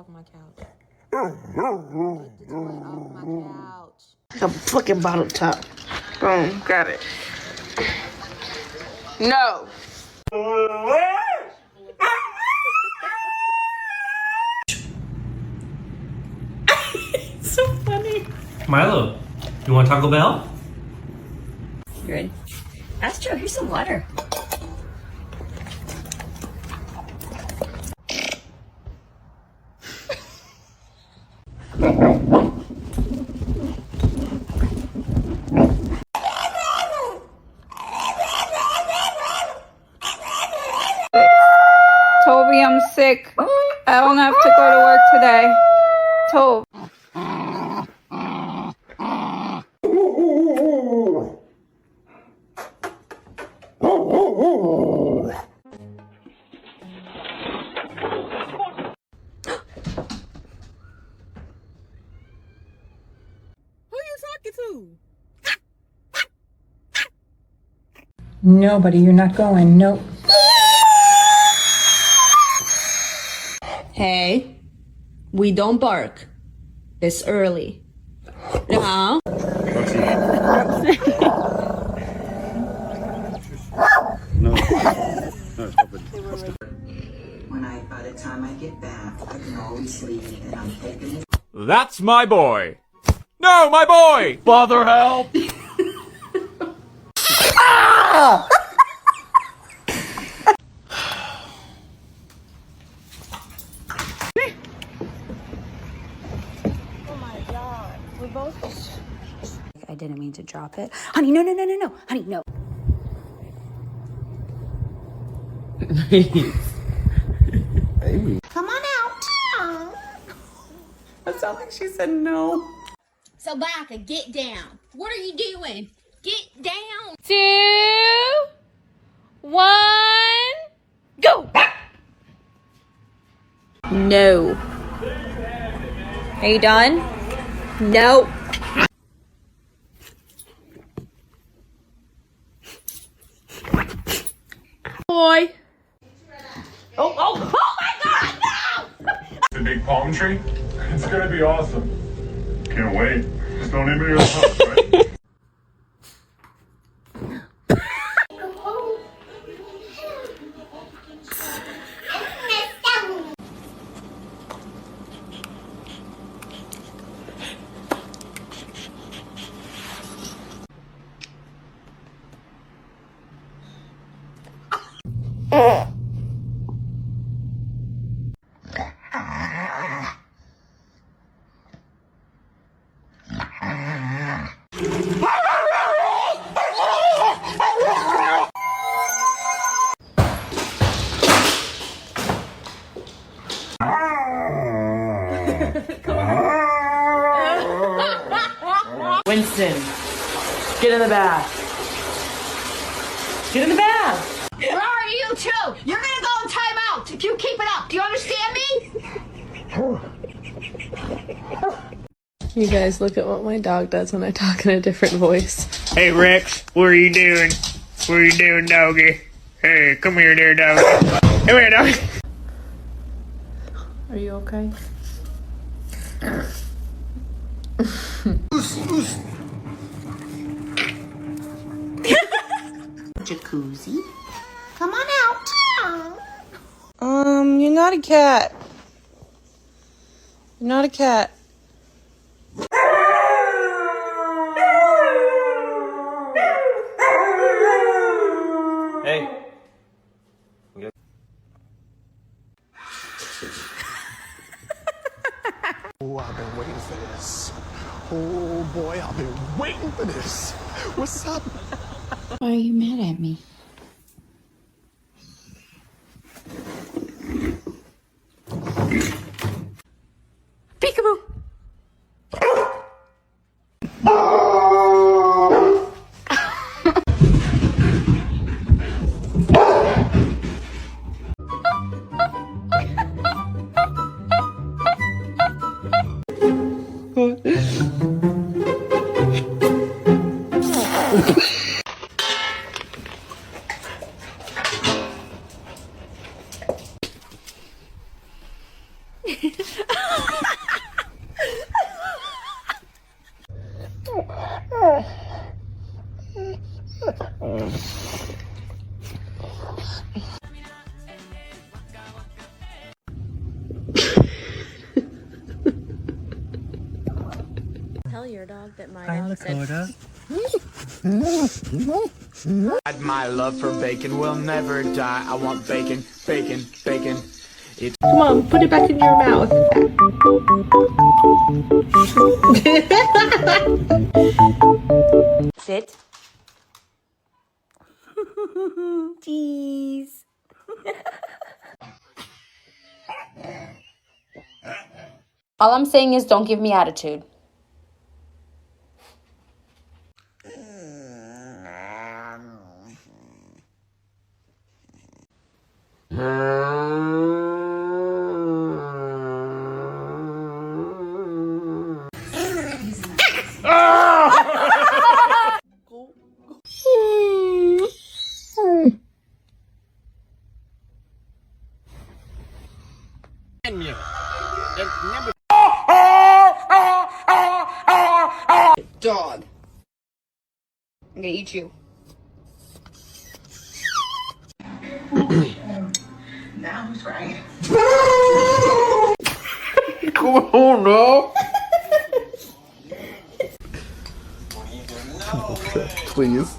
off my couch. Get the toy off my couch. A fucking bottle top. Boom, got it. No. So funny. Milo, you want Taco Bell? Good. Astro, here's some water. Toby, I'm sick. I don't have to go to work today. Toby. Who you talking to? No, buddy, you're not going. Nope. Hey, we don't bark. It's early. No. No. No, stop it. By the time I get back, I can always leave, and I'm taking it. That's my boy. No, my boy. Father, help. Ah! I didn't mean to drop it. Honey, no. Honey, no. Come on out. That sounds like she said no. So Baka, get down. What are you doing? Get down. 2, 1, go! No. Are you done? No. Boy. Oh my God, no! The big palm tree? It's gonna be awesome. Can't wait. Just don't hit me with the pups, right? Winston, get in the bath. Get in the bath. Where are you two? You're gonna go in timeout if you keep it up. Do you understand me? You guys, look at what my dog does when I talk in a different voice. Hey, Rex, what are you doing? What are you doing, doggy? Hey, come here there, doggy. Come here, doggy. Are you okay? Jacuzzi. Come on out. You're not a cat. You're not a cat. Hey. Oh, I've been waiting for this. Oh boy, I've been waiting for this. What's up? Why are you mad at me? Peekaboo. Tell your dog that Maya said. My love for bacon will never die. I want bacon, bacon, bacon. Come on, put it back in your mouth. Sit. Jeez. All I'm saying is don't give me attitude. Dog. I'm gonna eat you. Now who's right? Come on, no. Please.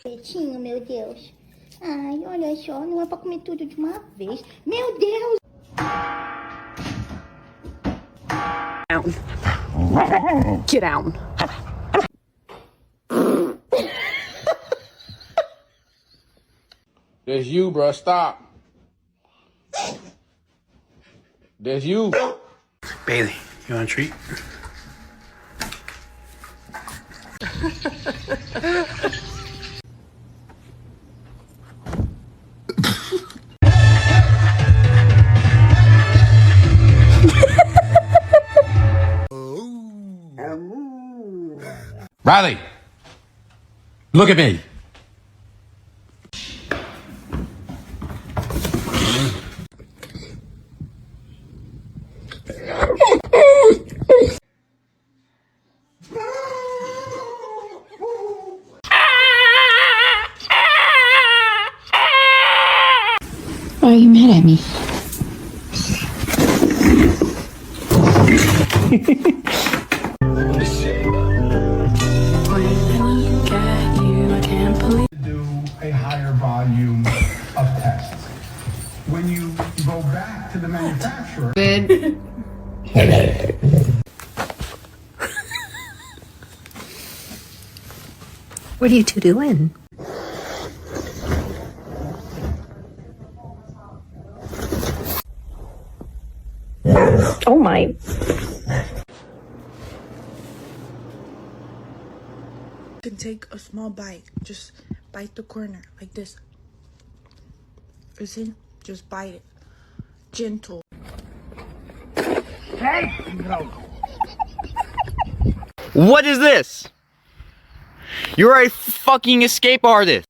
Pretinho, meu Deus. Ai, olha só, não é pra comer tudo de uma vez. Meu Deus! Get down. That's you, bro. Stop. That's you. Bailey, you want a treat? Riley, look at me. Why are you mad at me? Do a higher volume of tests. When you go back to the manufacturer, What are you two doing? Oh my. You can take a small bite. Just bite the corner like this. Listen, just bite it. Gentle. What is this? You're a fucking escape artist.